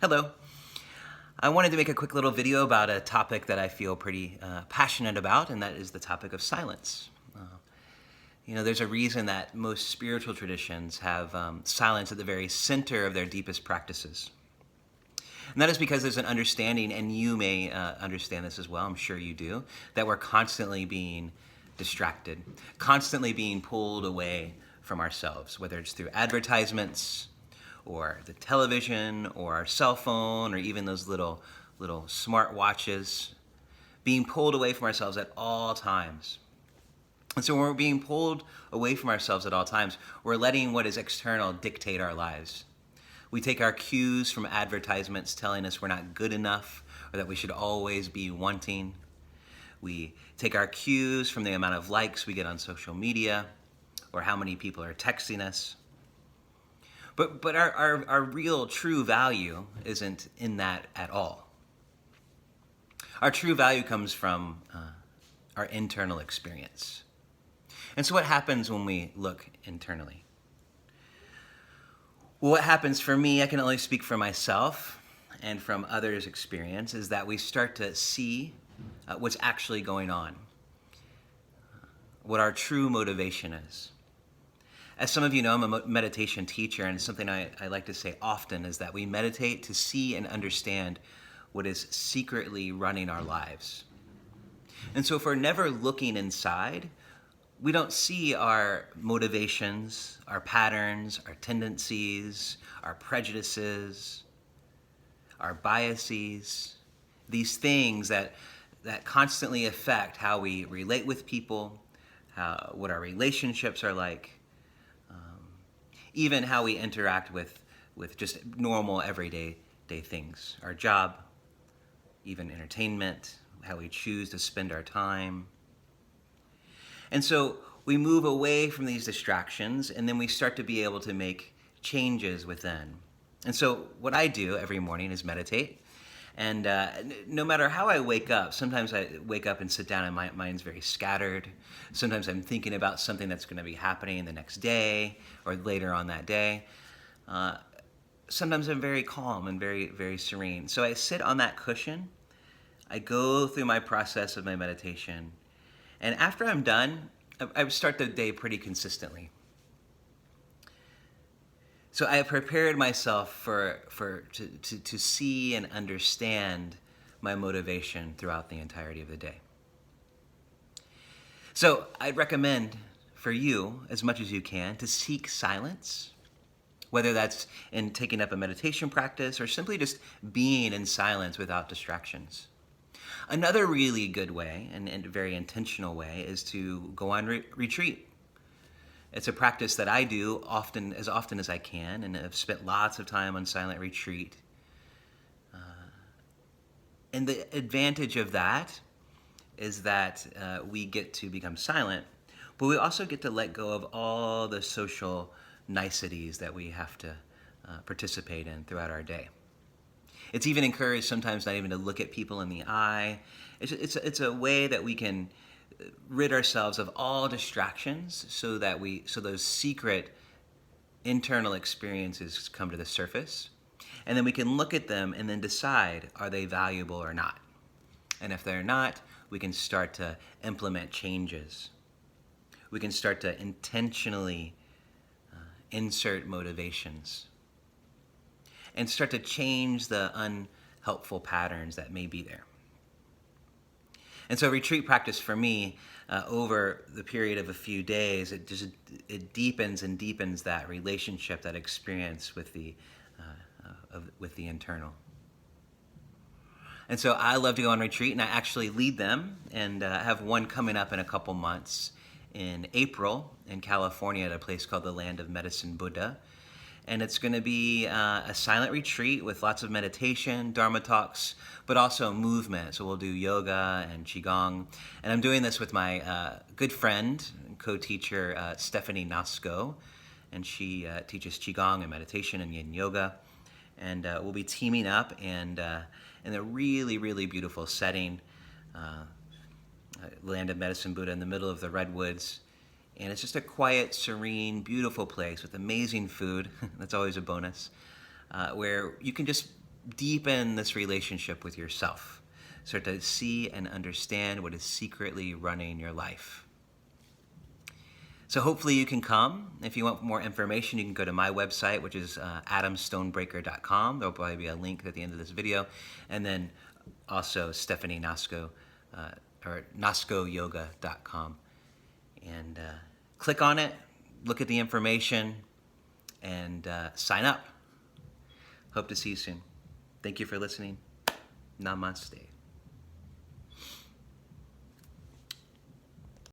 Hello. I wanted to make a quick little video about a topic that I feel pretty passionate about, and that is the topic of silence. There's a reason that most spiritual traditions have silence at the very center of their deepest practices. And that is because there's an understanding, and you may understand this as well, I'm sure you do, that we're constantly being distracted, constantly being pulled away from ourselves, whether it's through advertisements, or the television, or our cell phone, or even those little smart watches, being pulled away from ourselves at all times. And so when we're being pulled away from ourselves at all times, we're letting what is external dictate our lives. We take our cues from advertisements telling us we're not good enough or that we should always be wanting. We take our cues from the amount of likes we get on social media or how many people are texting us. But our real true value isn't in that at all. Our true value comes from our internal experience. And so what happens when we look internally? Well, what happens for me, I can only speak for myself and from others' experience, is that we start to see what's actually going on, what our true motivation is. As some of you know, I'm a meditation teacher, and something I like to say often is that we meditate to see and understand what is secretly running our lives. And so if we're never looking inside, we don't see our motivations, our patterns, our tendencies, our prejudices, our biases, these things that constantly affect how we relate with people, what our relationships are like, even how we interact with just normal everyday things, our job, even entertainment, how we choose to spend our time. And so we move away from these distractions, and then we start to be able to make changes within. And so what I do every morning is meditate. And no matter how I wake up, sometimes I wake up and sit down and my mind's very scattered. Sometimes I'm thinking about something that's going to be happening the next day or later on that day. Sometimes I'm very calm and very, very serene. So I sit on that cushion. I go through my process of my meditation. And after I'm done, I start the day pretty consistently. So I have prepared myself to see and understand my motivation throughout the entirety of the day. So I'd recommend for you, as much as you can, to seek silence, whether that's in taking up a meditation practice or simply just being in silence without distractions. Another really good way, and a very intentional way, is to go on retreat. It's a practice that I do often as I can, and I've spent lots of time on silent retreat. And the advantage of that is that we get to become silent, but we also get to let go of all the social niceties that we have to participate in throughout our day. It's even encouraged sometimes not even to look at people in the eye. It's a way that we can rid ourselves of all distractions so those secret internal experiences come to the surface. And then we can look at them and then decide, are they valuable or not? And if they're not, we can start to implement changes. We can start to intentionally insert motivations and start to change the unhelpful patterns that may be there. And so retreat practice for me, over the period of a few days, it deepens and deepens that relationship, that experience with the internal. And so I love to go on retreat, and I actually lead them, and have one coming up in a couple months in April in California at a place called the Land of Medicine Buddha. And it's going to be a silent retreat with lots of meditation, Dharma talks, but also movement. So we'll do yoga and Qigong. And I'm doing this with my good friend and co-teacher, Stephanie Nasco. And she teaches Qigong and meditation and Yin Yoga. And we'll be teaming up and in a really, really beautiful setting, Land of Medicine Buddha in the middle of the redwoods. And it's just a quiet, serene, beautiful place with amazing food. That's always a bonus. Where you can just deepen this relationship with yourself. Start to see and understand what is secretly running your life. So hopefully you can come. If you want more information, you can go to my website, which is adamstonebreaker.com. There'll probably be a link at the end of this video. And then also Stephanie Nosko, or NoskoYoga.com. And click on it, look at the information, and sign up. Hope to see you soon. Thank you for listening. Namaste.